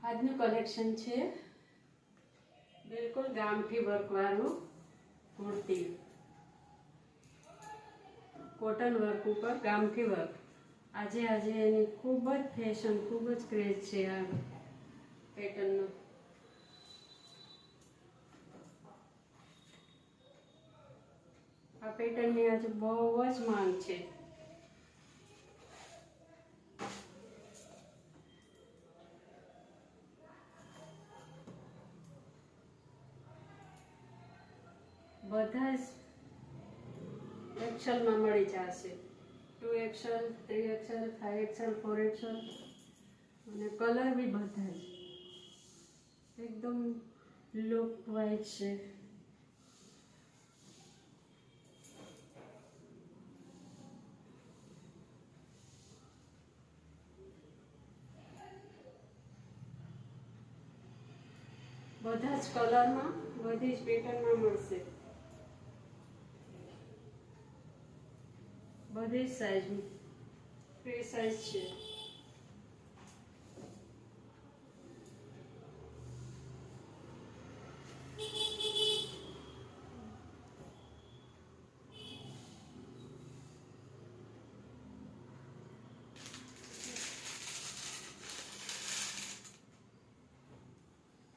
આજનું કલેક્શન છે બિલકુલ ગામઠી વર્કવાળું કુર્તી, કોટન વર્ક ઉપર ગામઠી વર્ક. આજે એની ખૂબ જ ફેશન, ખૂબ જ ક્રેઝ છે આ પેટર્નનો. આ પેટર્નની આજે બહુ જ માંગ છે. બધા જ એક્સેલમાં મળી જશે. 2XL, 3XL, 5XL, 4XL અને કલર બી બધા જ એકદમ લુક વાઇઝ છે. બધા જ કલરમાં, બધી જ પેટર્નમાં મળશે. બધી જ સાઈઝ ફ્રી સાઈઝ છે.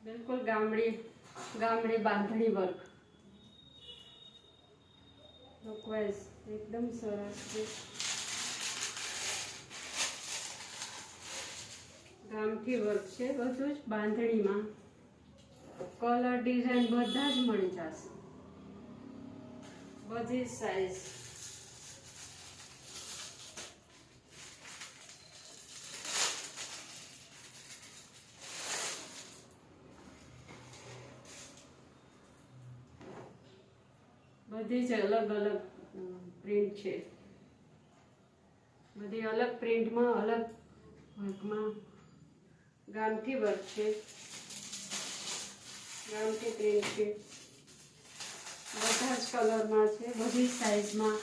બિલકુલ ગામડી બાંધણી વર્ક, લુકવાઇઝ એકદમ સરસ છે. ગામઠી વર્ક છે, બધું જ બાંધણીમાં. કલર ડિઝાઇન બધા જ મળી જશે, બધી જ સાઈઝ. બધી જ અલગ અલગ પ્રિન્ટ છે. બધી અલગ પ્રિન્ટમાં, અલગ વર્કમાં ગામઠી વર્ક છે, ગામઠી પ્રિન્ટ છે. બધા જ કલરમાં છે, બધી જ સાઈઝમાં.